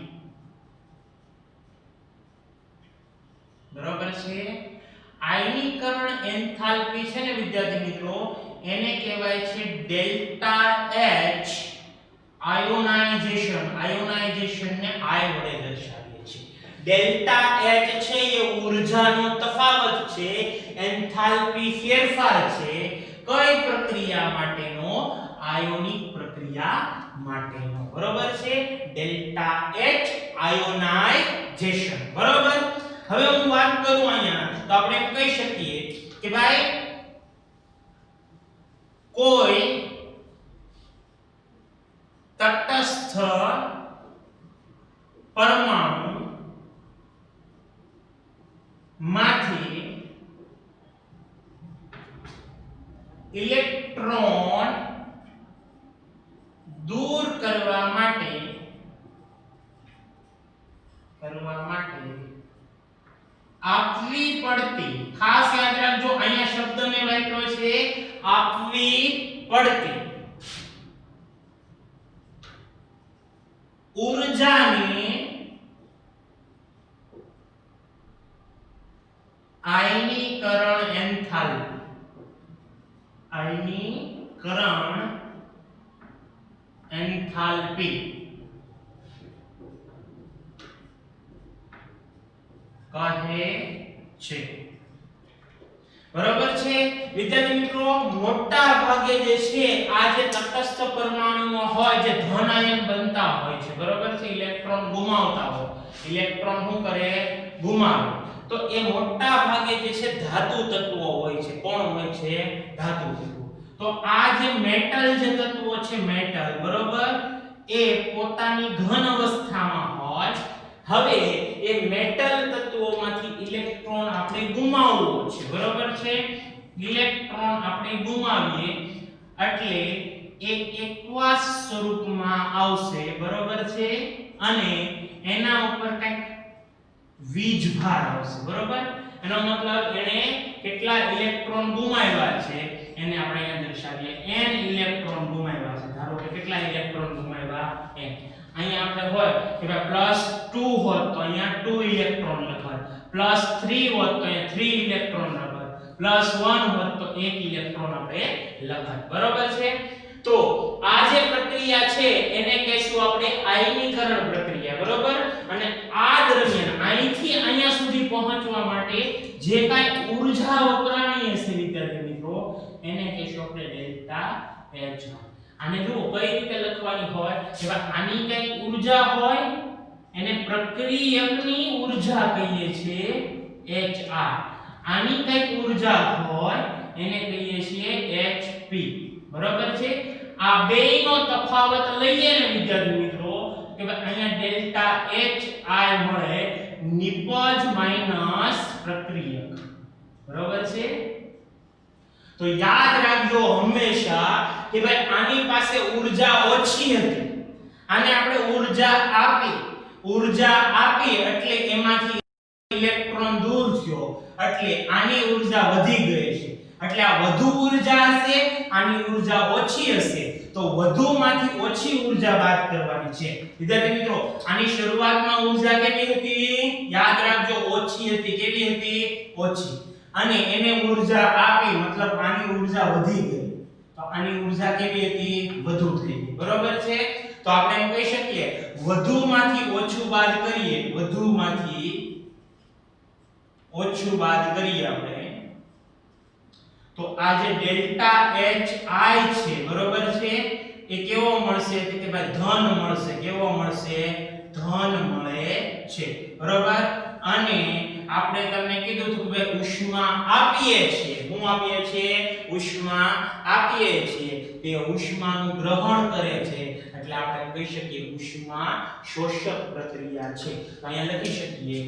બરોબર છે. આયનીકરણ એન્થાલ્પી છે ને વિદ્યાર્થી મિત્રો એને કહેવાય છે ડેલ્ટા એચ આયોનાઇઝેશન. આયોનાઇઝેશન ને I વડે દર્શાવીએ છીએ. ડેલ્ટા એચ છે એ ઊર્જાનો તફાવત છે, એન્થાલ્પી ફેરફાર છે. કઈ પ્રક્રિયા માટેનો? આયોનિક પ્રક્રિયા માટેનો. બરોબર છે. Delta H ionisation. બરોબર. હવે હું વાત કરું અહીંયા તો આપણે કહી શકીએ કે ભાઈ કોઈ તટસ્થ પરમાણુ માંથી ઇલેક્ટ્રોન દૂર કરવા માટે આપવી પડતી, ખાસ યાદ રાખજો અહીંયા શબ્દ મેં વાપર્યો છે આપવી પડતી, ઊર્જાને આયનીકરણ એન્થાલ્પી. આયનીકરણ એન્થાલ્પી કહે છે. બરોબર છે વિદ્યાર્થી મિત્રો. મોટા ભાગે જે છે આ જે તટસ્થ પરમાણુઓ હોય જે ધન આયન બનતા હોય છે બરોબર છે, ઇલેક્ટ્રોન ગુમાવતા હોય, ઇલેક્ટ્રોન શું કરે? ગુમાવે. તો એ મોટા ભાગે જે છે ધાતુ તત્વો હોય છે. કોણ હોય છે? ધાતુ તત્વો. તો આ જે મેટલ જે તત્વો છે મેટલ બરોબર એ પોતાની ઘન અવસ્થામાં હોય. હવે એ મેટલ તત્વોમાંથી ઇલેક્ટ્રોન આપણે ગુમાવવો છે બરોબર છે. ઇલેક્ટ્રોન આપણે ગુમાવીએ એટલે એ એકવાસ સ્વરૂપમાં આવશે બરોબર છે અને એના ઉપર કંઈક વીજભાર આવશે બરોબર. એનો મતલબ એને કેટલા ઇલેક્ટ્રોન ગુમાવ્યા છે એને આપણે અહીંયા દર્શાવીએ. n ઇલેક્ટ્રોન ગુમાવ્યા છે. ધારો કે કેટલા ઇલેક્ટ્રોન ગુમાવ્યા? n. અહીંયા આપણે હોય કે ભાઈ +2 હોત તો અહીંયા 2 ઇલેક્ટ્રોન લખાય, +3 હોત તો અહીંયા 3 ઇલેક્ટ્રોન લખાય, +1 હોત તો 1 ઇલેક્ટ્રોન આપણે લખાય બરોબર છે. તો આ જે પ્રક્રિયા છે એને કહેશું આપણે આયનીકરણ પ્રક્રિયા બરોબર. અને આ દરમિયાન અહીંથી અહીંયા સુધી પહોંચવા માટે જે કાંઈ ઊર્જા વપરાણી હશે વિદ્યાર્થી મિત્રો એને કહેશું આપણે ડેલ્ટા એચ. આને જો કઈ રીતે લખવાની હોય કે આની કઈ ઊર્જા હોય એને પ્રક્રિયકની ઊર્જા કહીએ છીએ HR. આની કઈ ઊર્જા હોય એને કહીએ છીએ HP બરોબર છે. આ બેયનો તફાવત લઈએ ને વિદ્યાર્થી મિત્રો કે અહીંયા ડેલ્ટા HI મળે નિપજ માઈનસ પ્રક્રિયક બરોબર છે. તો યાદ રાખજો હંમેશા કે ભાઈ આની પાસે ઊર્જા ઓછી હતી, આને આપણે ઊર્જા આપી એટલે એમાંથી ઇલેક્ટ્રોન દૂર થયો એટલે આની ઊર્જા વધી ગઈ છે. એટલે આ વધુ ઊર્જા હશે, આની ઊર્જા ઓછી હશે તો વધુમાંથી ઓછી ઊર્જા બાદ કરવાની છે વિદ્યાર્થી મિત્રો. આની શરૂઆતમાં ઊર્જા કેવી હતી? યાદ રાખજો ઓછી હતી. કેવી હતી? ઓછી. અને એને ઊર્જા આપી મતલબ આની ઊર્જા વધી ગઈ તો આની ઊર્જા કેવી હતી? વધુ થઈ ગઈ બરોબર છે. તો આપણે એમ કહી શકીએ વધુમાંથી ઓછું બાદ કરીએ, વધુમાંથી ઓછું બાદ કરીએ આપણે તો આ જે ડેલ્ટા HI છે બરોબર છે એ કેવો મળશે? કે ભાઈ ધન મળશે. કેવો મળશે? ધન મળે છે બરોબર. અને આપણે તમને કીધું હતું કે ભાઈ ઉષ્મા આપીએ છીએ, શું આપીએ છીએ? ઉષ્મા આપીએ છીએ, તે ઉષ્માનું ગ્રહણ કરે છે, એટલે આપણે કહી શકીએ ઉષ્મા શોષક પ્રક્રિયા છે. તો અહીંયા લખી શકીએ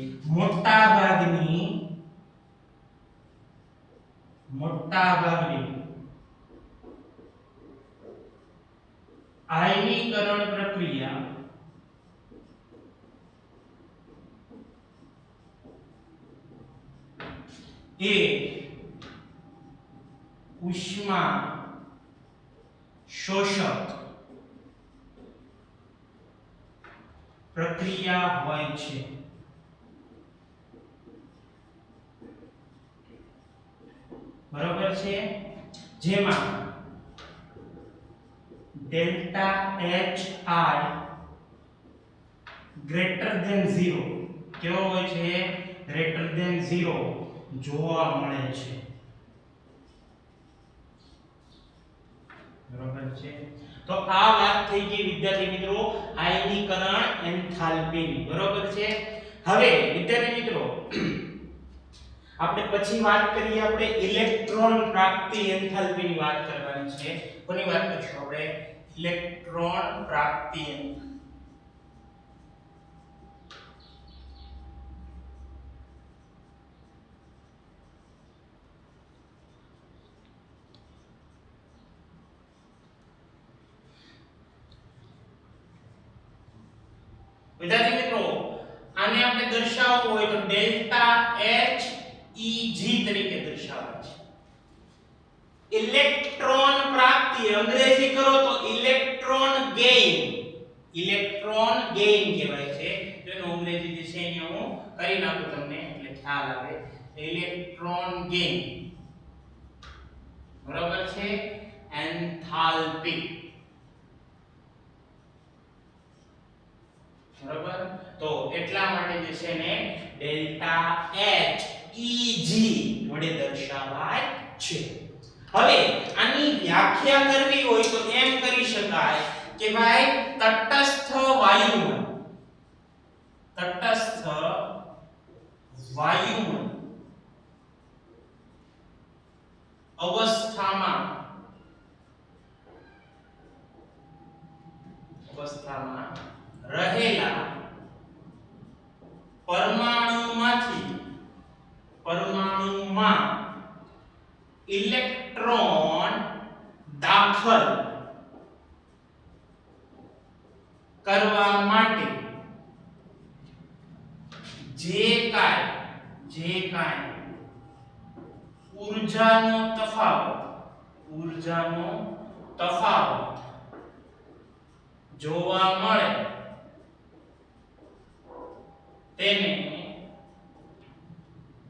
મોટાભાગની આયનીકરણ પ્રક્રિયા એ ઉષ્મા શોષક પ્રક્રિયા હોય છે. બરોબર છે? જેમાં delta H I greater than 0 કેવો હોય છે? ગ્રેટર ધેન 0 જોવા મળે છે. બરોબર છે? તો આ વાત થઈ ગઈ વિદ્યાર્થી મિત્રો આયનીકરણ એન્થાલ્પીની. બરોબર છે? હવે વિદ્યાર્થી મિત્રો આપણે પછી વાત કરીએ, આપણે ઇલેક્ટ્રોન પ્રાપ્તિ એન્થાલ્પીની વાત કરવાની છે. કોની વાત કરીશું આપણે? ઇલેક્ટ્રોન પ્રાપ્તિ એન્થાલ્પી. વિદ્યાર્થી મિત્રો આને આપણે દર્શાવવું હોય તો ડેલ્ટા એચ ઈ જી તરીકે દર્શાવાય છે. ઇલેક્ટ્રોન પ્રાપ્તિ અંગ્રેજી કરો તો ઇલેક્ટ્રોન ગેઇન કહેવાય છે. તેનો અંગ્રેજી જે છે અહીંયા હું કરી નાખું તમને એટલે ખ્યાલ આવે. ઇલેક્ટ્રોન ગેઇન બરાબર છે? એન્થાલ્પી. બરાબર? તો એટલા માટે જે છે ને ડેલ્ટા એચ ઈ જી વડે દર્શાવાય છે. હવે આની વ્યાખ્યા કરવી હોય તો એમ કરી શકાય કે ભાઈ તટસ્થ વાયુમંડળ અવસ્થામાં રહેલા પરમાણુમાં ઇલેક્ટ્રોન દાખલ કરવા માટે જે કાંઈ ઊર્જાનો તફાવત જોવા મળે તેને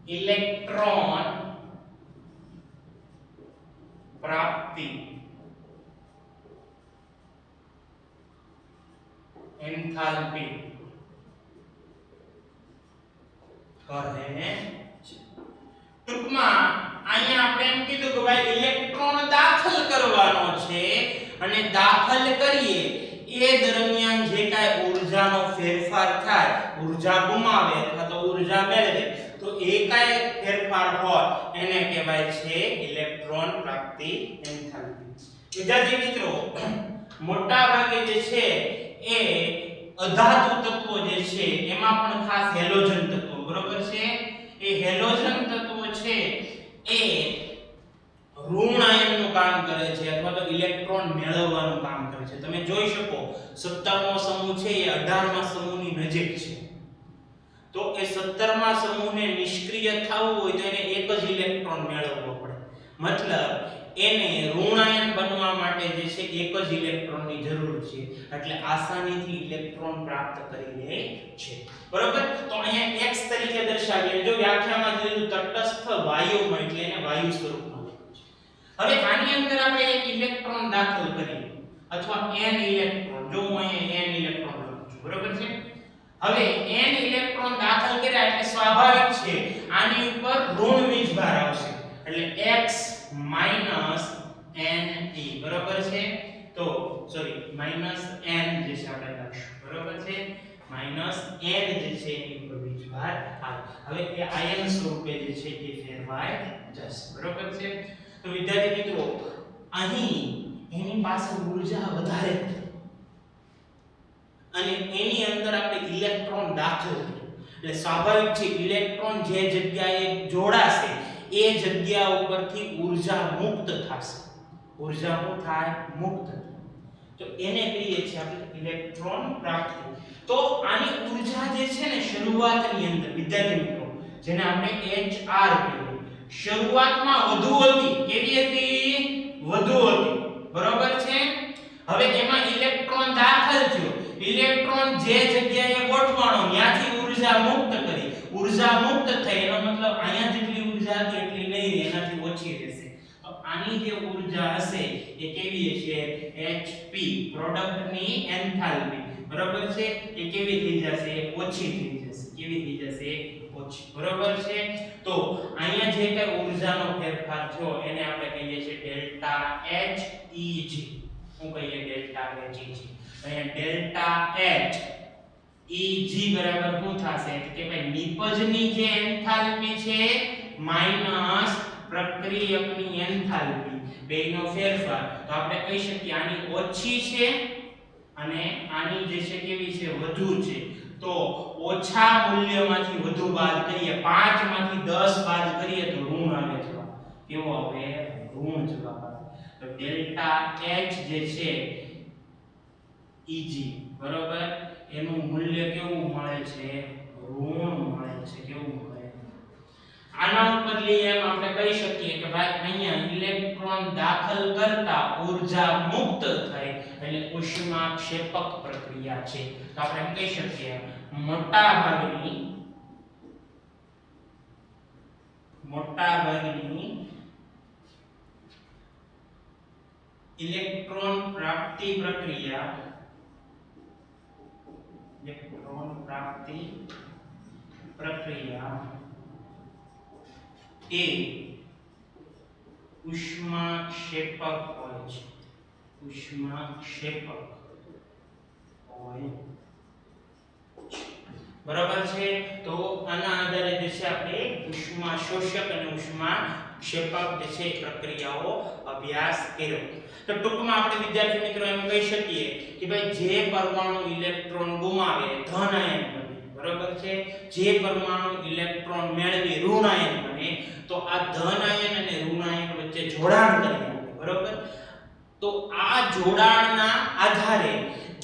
ઇલેક્ટ્રોન પ્રાપ્તિ એન્થાલ્પી કહે છે. ટૂંકમાં અહીંયા આપણે એમ કીધું કે ભાઈ ઇલેક્ટ્રોન દાખલ કરવાનો છે અને દાખલ કરીએ એ દરમિયાન જે કાંઈ ઊર્જાનો ફેરફાર થાય, ઊર્જા ગુમાવે અથવા તો ઊર્જા મેળવે, તો એ કાંઈ ફેરફાર હોય એને કહેવાય છે ઇલેક્ટ્રોન પ્રાપ્તિ એન્થાલ્પી. વિદ્યાર્થી મિત્રો મોટા ભાગે જે છે એ અધાતુ તત્વો જે છે એમાં પણ ખાસ હેલોજન તત્વો, બરોબર છે? એ હેલોજન તત્વો છે એ ઋણ આયનનું કામ કરે છે અથવા તો ઇલેક્ટ્રોન મેળવવાનું કામ કરે છે. તમે જોઈ શકો 17મો સમૂહ છે એ 18મા સમૂહની નજીક છે. તો એ 17મા સમૂહને નિષ્ક્રિય થવું હોય તો એને એક જ ઇલેક્ટ્રોન મેળવવો પડે. મતલબ એને ઋણ આયન બનવા માટે જે છે એક જ ઇલેક્ટ્રોનની જરૂર છે, એટલે આસાનીથી ઇલેક્ટ્રોન પ્રાપ્ત કરી લે છે. બરોબર? તો અહીંયા x તરીકે દર્શાવીએ. જો વ્યાખ્યામાં દીધું તટસ્થ વાયુમય એટલે એને વાયુ સ્વરૂપમાં લખ્યું છે. હવે આની અંદર આપણે એક ઇલેક્ટ્રોન દાખલ કરીએ અથવા n ઇલેક્ટ્રોન, જો હું અહીંયા n ઇલેક્ટ્રોન લખું છું, બરોબર છે? હવે n ઇલેક્ટ્રોન દાખલ કર્યા એટલે સ્વાભાવિક છે આની ઉપર ઋણ વીજભાર આવશે, એટલે x -ne, બરોબર છે? તો સોરી -n જે છે આપણે લખશું, બરોબર છે? -n જે છે એની ઉપર વીજભાર બહાર આવે. હવે એ આયન સ્વરૂપે જે છે એ ફેરવાઈ જશે. બરોબર છે. તો વિદ્યાર્થી મિત્રો અહીં એની પાસે ઊર્જા વધારે છે અને એની અંદર આપણે ઇલેક્ટ્રોન દાખલ કર્યો એટલે સ્વાભાવિક છે ઇલેક્ટ્રોન જે જગ્યાએ જોડાશે એ જગ્યા ઉપરથી ઊર્જા મુક્ત થશે. ઊર્જા શું થાય? મુક્ત થાય. તો એને કહીએ છીએ આપણે ઇલેક્ટ્રોન પ્રાપ્તિ. તો આની ઊર્જા જે છે ને શરૂઆતની અંદર વિદ્યાર્થી મિત્રો જેને આપણે HR કહીએ શરૂઆતમાં વધુ હતી. કેવી હતી? વધુ હતી. બરોબર છે. હવે એમાં ઇલેક્ટ્રોન દાખલ થયો. ઇલેક્ટ્રોન જે જગ્યાએ ગોઠવાણો ત્યાંથી ઊર્જા મુક્ત કરી. ઊર્જા મુક્ત થઈ એનો મતલબ અહીંયા જેટલી ઊર્જા હતી એટલી નહીં રહે, એનાથી ઓછી રહેશે. તો આની જે ઊર્જા હશે એ કેવી હશે? HP પ્રોડક્ટની એન્થાલ્પી. બરોબર છે. એ કેવી થઈ જશે? ઓછી થઈ જશે. કેવી થઈ જશે? ઓછી. બરોબર છે. તો અહીંયા જે કઈ ઊર્જાનો ફેરફાર થયો એને આપણે કહીએ છીએ ડેલ્ટા Heg. હું કહીએ ડેલ્ટા Heg. અહીંયા ડેલ્ટા H Eg બરાબર શું થશે કે ભાઈ નિપજની જે એન્થાલ્પી છે માઈનસ પ્રક્રિયકની એન્થાલ્પી બેયનો ફેરફાર. તો આપણે કહી શકીએ આની ઓછી છે અને આની જે છે કેવી છે? વધુ છે. તો ઓછા મૂલ્યમાંથી વધુ બાદ કરીએ 5 માંથી 10 બાદ કરીએ તો ઋણ આવે જવાબ. કેવો આવે? ઋણ જવાબ આવે. તો ડેલ્ટા H જે છે Eg બરોબર એનું મૂલ્ય કેવું મળે છે? ઋણ મળે છે. કેવું મળે? આના ઉપરથી એમ આપણે કહી શકીએ કે ભાઈ અહીંયા ઇલેક્ટ્રોન દાખલ કરતા ઊર્જા મુક્ત થઈ એટલે ઉષ્માક્ષેપક પ્રક્રિયા છે. તો આપણે એમ કહી શકીએ મોટાભાગની ઇલેક્ટ્રોન પ્રાપ્તિ પ્રક્રિયા એ ઉષ્માક્ષેપક હોય છે. ઉષ્માક્ષેપક હોય. બરાબર છે. તો આના આધારે જે છે આપણે ઉષ્મા શોષક અને ઉષ્મા ક્ષેપક જે છે પ્રક્રિયાઓ અભ્યાસ કર્યો. તો ટૂંકમાં આપણે વિદ્યાર્થી મિત્રો એમ કહી શકીએ કે ભાઈ જે પરમાણુ ઇલેક્ટ્રોન ગુમાવે ધન આયન બને. બરાબર છે. જે પરમાણુ ઇલેક્ટ્રોન મેળવી ઋણ આયન બને. તો આ ધન આયન અને ઋણ આયન વચ્ચે જોડાણ કરીએ. બરાબર. તો આ જોડાણના આધારે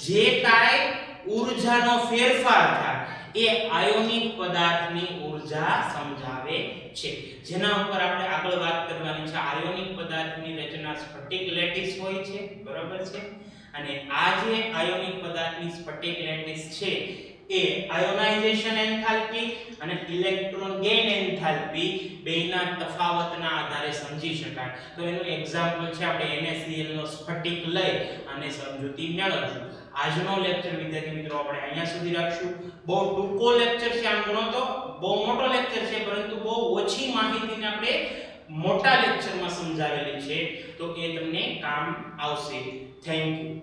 જે કાંઈ ઊર્જાનો ફેરફાર થાય એ આયોનિક પદાર્થની ઊર્જા સમજાવે છે. જેના ઉપર આપણે આગળ વાત કરવાની છે. આયોનિક પદાર્થની રચના સ્ફટિક લેટિસ હોય છે. બરાબર છે. અને આ જે આયોનિક પદાર્થની સ્ફટિક લેટિસ છે એ આયોનાઇઝેશન એન્થાલ્પી અને ઇલેક્ટ્રોન ગેઇન એન્થાલ્પી બેયના તફાવતના આધારે સમજી શકાય. તો એનું એક્ઝામ્પલ છે આપણે NaCl નો સ્ફટિક લઈ અને સમજૂતી મેળવશું. આજનો લેક્ચર વિદ્યાર્થી મિત્રો આપણે અહીંયા સુધી રાખશું. બહુ ટૂંકો લેક્ચર છે. આમ ગણો તો બહુ મોટો લેક્ચર છે પરંતુ બહુ ઓછી માહિતીને આપણે મોટા લેક્ચરમાં સમજાવેલી છે. તો એ તમને કામ આવશે. Thank you.